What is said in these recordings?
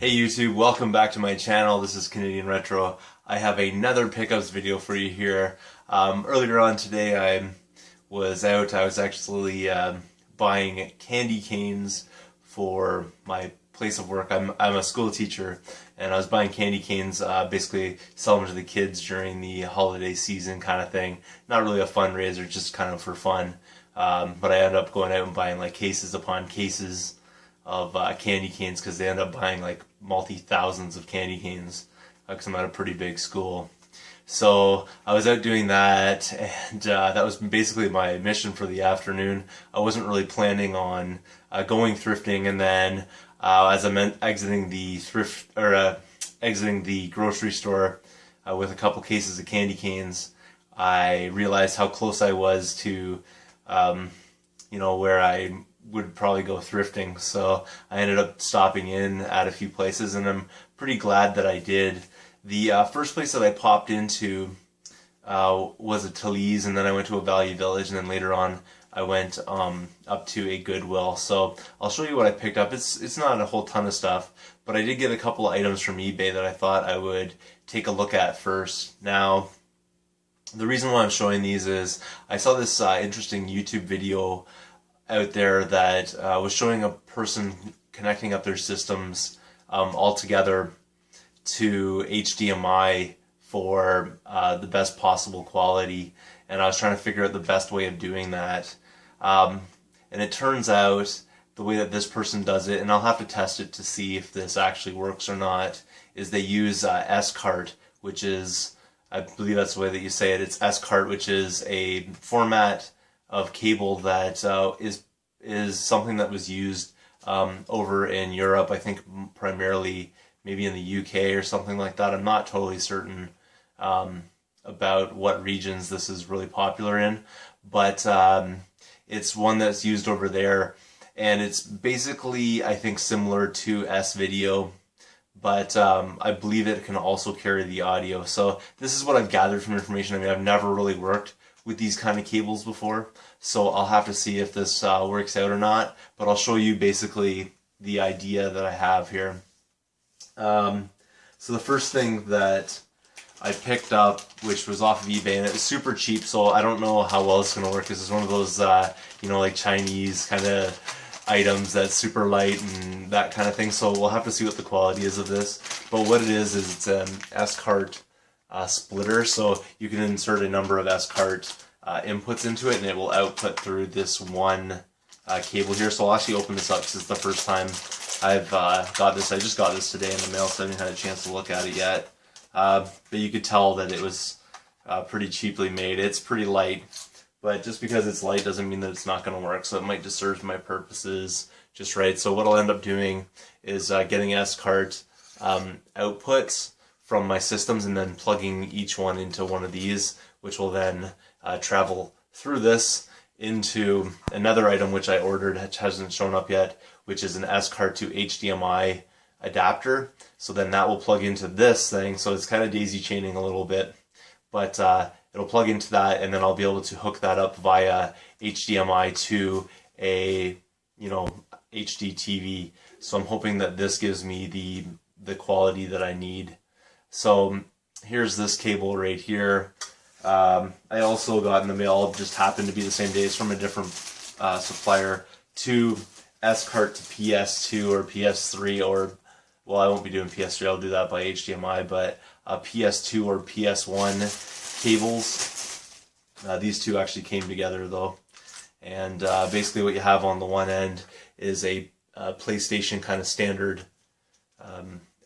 Hey YouTube, welcome back to my channel. This is Canadian Retro. I have another pickups video for you here. Earlier on today I was actually buying candy canes for my place of work. I'm a school teacher, and I was buying candy canes, basically sell them to the kids during the holiday season kind of thing. Not really a fundraiser, just kind of for fun. But I ended up going out and buying like cases upon cases of candy canes, because they end up buying like multi-thousands of candy canes, because I'm at a pretty big school. So I was out doing that, and that was basically my mission for the afternoon. I wasn't really planning on going thrifting, and then as I'm exiting the exiting the grocery store with a couple cases of candy canes, I realized how close I was to where I would probably go thrifting. So I ended up stopping in at a few places, and I'm pretty glad that I did. The first place that I popped into was a Talese, and then I went to a Value Village, and then later on I went up to a Goodwill. So I'll show you what I picked up. It's not a whole ton of stuff, but I did get a couple of items from eBay that I thought I would take a look at first. Now, the reason why I'm showing these is I saw this interesting YouTube video out there that was showing a person connecting up their systems all together to HDMI for the best possible quality, and I was trying to figure out the best way of doing that. And it turns out the way that this person does it, and I'll have to test it to see if this actually works or not, is they use SCART, which is, I believe that's the way that you say it. It's SCART, which is a format of cable that is something that was used over in Europe. I think primarily maybe in the UK or something like that. I'm not totally certain about what regions this is really popular in, but it's one that's used over there, and it's basically, I think, similar to S-Video, but I believe it can also carry the audio. So this is what I've gathered from information. I mean, I've never really worked with these kind of cables before, so I'll have to see if this works out or not, but I'll show you basically the idea that I have here. So the first thing that I picked up, which was off of eBay, and it was super cheap, so I don't know how well it's going to work. This is one of those, like Chinese kind of items that's super light and that kind of thing, so we'll have to see what the quality is of this. But what it is it's an SCART splitter, so you can insert a number of SCART inputs into it, and it will output through this one cable here. So I'll actually open this up because it's the first time I've got this. I just got this today in the mail, so I haven't had a chance to look at it yet. But you could tell that it was pretty cheaply made. It's pretty light, but just because it's light doesn't mean that it's not going to work, so it might just serve my purposes just right. So what I'll end up doing is getting SCART outputs from my systems and then plugging each one into one of these, which will then travel through this into another item which I ordered, which hasn't shown up yet, which is an SCART to HDMI adapter. So then that will plug into this thing, so it's kind of daisy chaining a little bit, but it'll plug into that, and then I'll be able to hook that up via HDMI to a HD TV. So I'm hoping that this gives me the quality that I need. So here's this cable right here. I also got in the mail, just happened to be the same day, it's from a different supplier, two SCART to PS2 or PS3, or, well, I won't be doing PS3, I'll do that by HDMI, but PS2 or PS1 cables. These two actually came together though, and basically what you have on the one end is a PlayStation kind of standard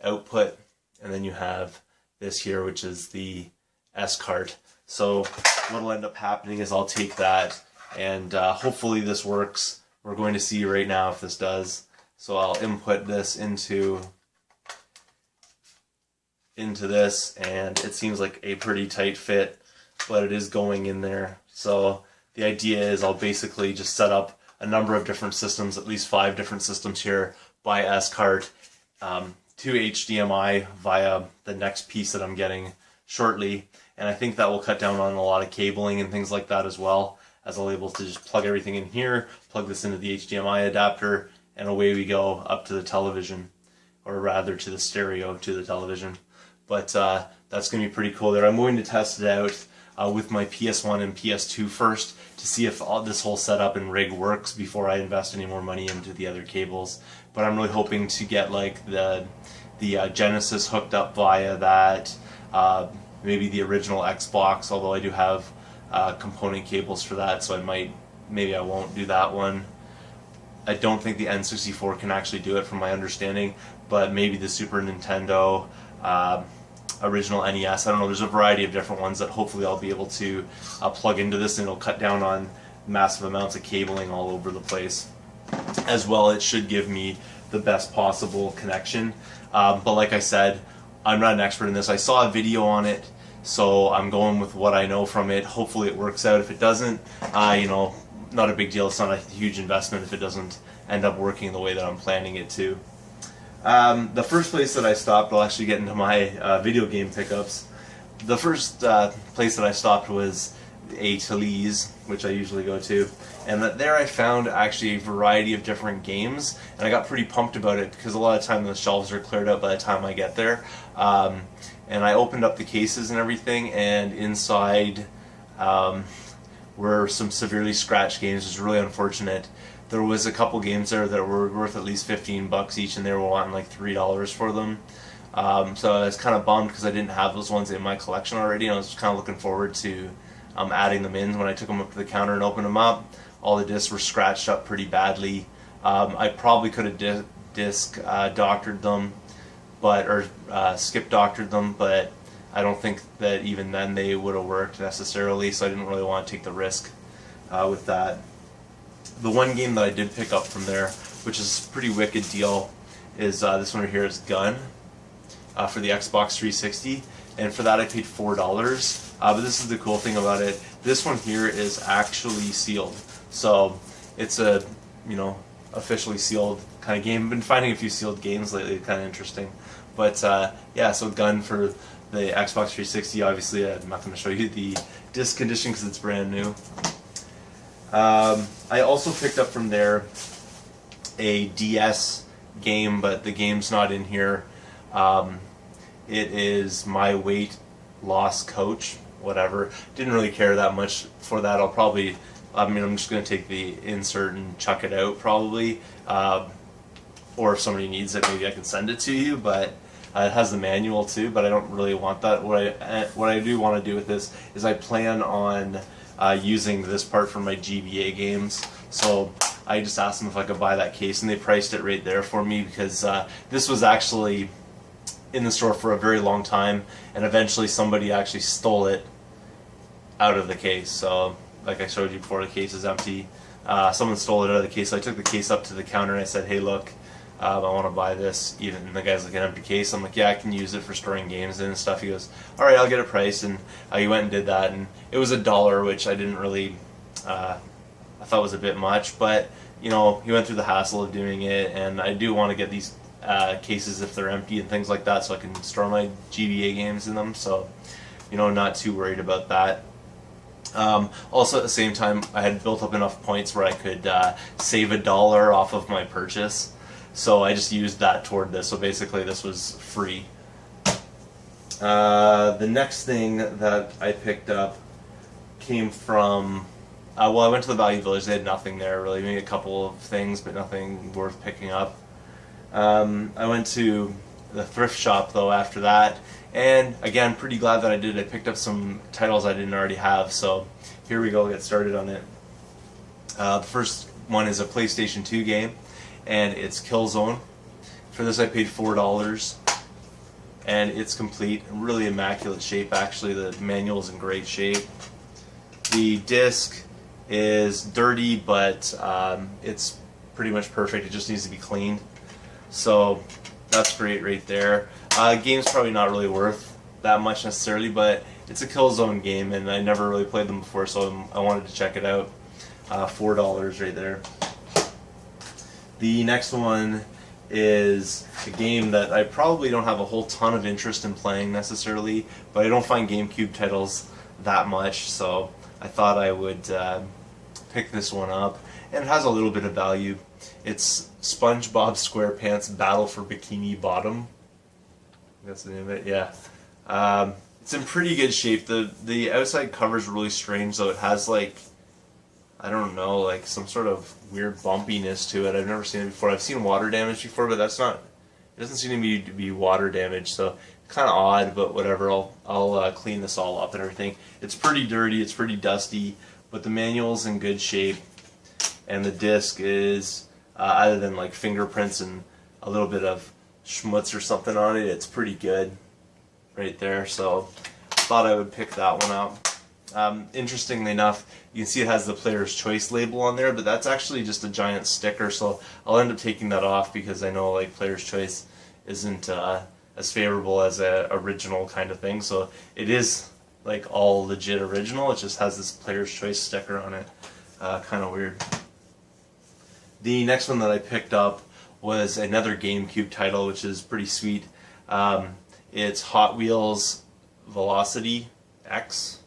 output, and then you have this here, which is the SCART. So what will end up happening is I'll take that, and hopefully this works. We're going to see right now if this does. So I'll input this into this, and it seems like a pretty tight fit, but it is going in there. So the idea is I'll basically just set up a number of different systems, at least 5 different systems here by SCART to HDMI via the next piece that I'm getting shortly, and I think that will cut down on a lot of cabling and things like that as well, as I'll be able to just plug everything in here, plug this into the HDMI adapter, and away we go up to the television. or rather to the stereo, to the television. But that's going to be pretty cool there. I'm going to test it out with my PS1 and PS2 first to see if this whole setup and rig works before I invest any more money into the other cables. But I'm really hoping to get like the Genesis hooked up via that, maybe the original Xbox, although I do have component cables for that, so maybe I won't do that one. I don't think the N64 can actually do it from my understanding, but maybe the Super Nintendo, original NES, I don't know, there's a variety of different ones that hopefully I'll be able to plug into this, and it'll cut down on massive amounts of cabling all over the place. As well, it should give me the best possible connection. But like I said, I'm not an expert in this. I saw a video on it, so I'm going with what I know from it. Hopefully it works out. If it doesn't, you know, not a big deal. It's not a huge investment if it doesn't end up working the way that I'm planning it to. The first place that I stopped, I'll actually get into my video game pickups. The first place that I stopped was a Talese, which I usually go to, and there I found actually a variety of different games, and I got pretty pumped about it because a lot of time the shelves are cleared out by the time I get there. And I opened up the cases and everything, and inside were some severely scratched games. It was really unfortunate. There was a couple games there that were worth at least $15 each, and they were wanting like $3 for them. So I was kind of bummed because I didn't have those ones in my collection already, and I was kind of looking forward to adding them in. When I took them up to the counter and opened them up, all the discs were scratched up pretty badly. I probably could have disc doctored them, or skip doctored them, but I don't think that even then they would have worked necessarily, so I didn't really want to take the risk with that. The one game that I did pick up from there, which is a pretty wicked deal, is this one right here is Gun for the Xbox 360, and for that I paid $4. But this is the cool thing about it. This one here is actually sealed, so it's a, you know, officially sealed kind of game. I've been finding a few sealed games lately, kind of interesting. But yeah, so Gun for the Xbox 360. Obviously, I'm not going to show you the disc condition because it's brand new. I also picked up from there a DS game, but the game's not in here. It is My Weight Loss Coach, whatever. Didn't really care that much for that. I'm just going to take the insert and chuck it out probably. Or if somebody needs it, maybe I can send it to you, but it has the manual too, but I don't really want that. What I do want to do with this is I plan on using this part for my GBA games. So I just asked them if I could buy that case, and they priced it right there for me because this was actually in the store for a very long time, and eventually somebody actually stole it out of the case. So like I showed you before, the case is empty. Someone stole it out of the case, so I took the case up to the counter and I said, hey look, I want to buy this. Even the guy's like, an empty case. I'm like, yeah, I can use it for storing games in and stuff. He goes, all right, I'll get a price, and he went and did that, and it was $1, which I didn't really, I thought was a bit much, but you know, he went through the hassle of doing it, and I do want to get these cases if they're empty and things like that, so I can store my GBA games in them. So, you know, not too worried about that. Also at the same time, I had built up enough points where I could save $1 off of my purchase. So I just used that toward this. So basically this was free. The next thing that I picked up came from, well, I went to the Value Village. They had nothing there really, maybe a couple of things, but nothing worth picking up. I went to the thrift shop though after that, and again, pretty glad that I did. I picked up some titles I didn't already have, so here we go, we'll get started on it. The first one is a PlayStation 2 game, and it's Killzone. For this I paid $4, and it's complete, really immaculate shape actually. The manual's in great shape. The disc is dirty, but it's pretty much perfect. It just needs to be cleaned. So that's great right there. Game's probably not really worth that much necessarily, but it's a Killzone game, and I never really played them before, so I wanted to check it out. $4 right there. The next one is a game that I probably don't have a whole ton of interest in playing necessarily, but I don't find GameCube titles that much, so I thought I would pick this one up, and it has a little bit of value. It's SpongeBob SquarePants Battle for Bikini Bottom. That's the name of it, yeah. It's in pretty good shape. The outside cover is really strange, though. It has like, I don't know, like some sort of weird bumpiness to it. I've never seen it before. I've seen water damage before, but that's not, it doesn't seem to be water damage, so kind of odd, but whatever. I'll clean this all up and everything. It's pretty dirty, it's pretty dusty, but the manual's in good shape, and the disc is, other than like fingerprints and a little bit of schmutz or something on it, it's pretty good right there, so thought I would pick that one up. Interestingly enough, you can see it has the Player's Choice label on there, but that's actually just a giant sticker, so I'll end up taking that off because I know like Player's Choice isn't as favorable as a original kind of thing, so it is like all legit original, it just has this Player's Choice sticker on it. Kind of weird. The next one that I picked up was another GameCube title, which is pretty sweet. It's Hot Wheels Velocity X.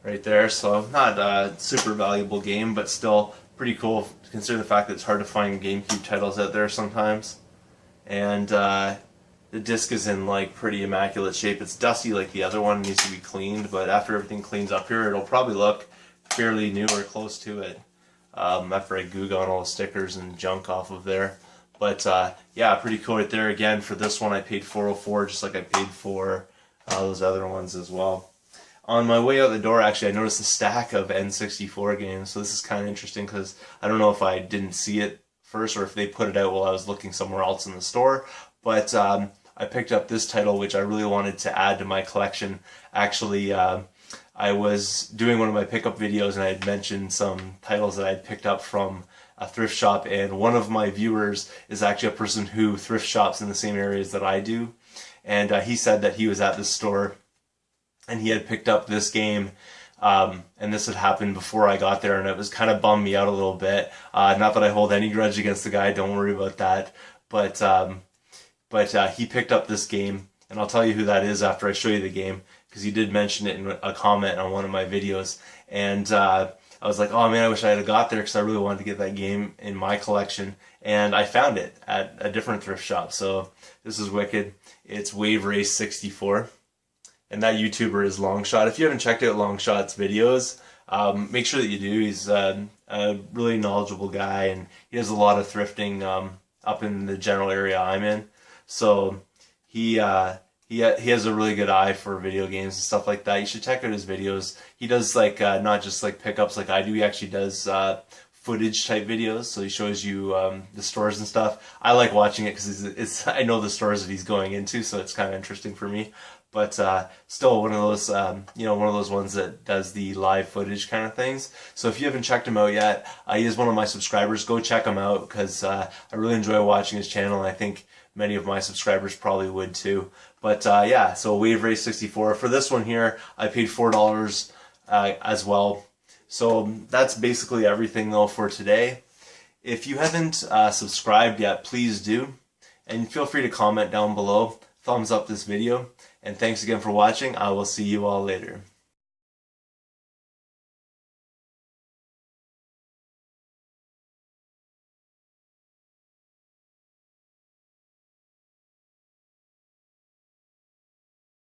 Right there, so not a super valuable game, but still pretty cool considering the fact that it's hard to find GameCube titles out there sometimes. And the disc is in like pretty immaculate shape. It's dusty like the other one, needs to be cleaned, but after everything cleans up here, it'll probably look fairly new or close to it. After I goo gone all the stickers and junk off of there. But yeah, pretty cool right there. Again, for this one I paid $404, just like I paid for those other ones as well. On my way out the door, actually, I noticed a stack of N64 games, so this is kind of interesting because I don't know if I didn't see it first or if they put it out while I was looking somewhere else in the store, but I picked up this title, which I really wanted to add to my collection. Actually, I was doing one of my pickup videos and I had mentioned some titles that I had picked up from a thrift shop, and one of my viewers is actually a person who thrift shops in the same areas that I do, and he said that he was at this store and he had picked up this game, and this had happened before I got there, and it was kind of bummed me out a little bit. Not that I hold any grudge against the guy, don't worry about that, but he picked up this game, and I'll tell you who that is after I show you the game, because he did mention it in a comment on one of my videos, and I was like, oh man, I wish I had got there because I really wanted to get that game in my collection, and I found it at a different thrift shop, so this is wicked. It's Wave Race 64. And that YouTuber is Longshot. If you haven't checked out Longshot's videos, make sure that you do. He's a really knowledgeable guy, and he does a lot of thrifting up in the general area I'm in. So he has a really good eye for video games and stuff like that. You should check out his videos. He does like not just like pickups like I do. He actually does footage type videos. So he shows you the stores and stuff. I like watching it because I know the stores that he's going into, so it's kind of interesting for me. But still one of those, one of those ones that does the live footage kind of things. So if you haven't checked him out yet, he is one of my subscribers. Go check him out because I really enjoy watching his channel, and I think many of my subscribers probably would too. But yeah, so Wave Race 64. For this one here, I paid $4 as well. So that's basically everything though for today. If you haven't subscribed yet, please do. And feel free to comment down below. Thumbs up this video. And thanks again for watching. I will see you all later.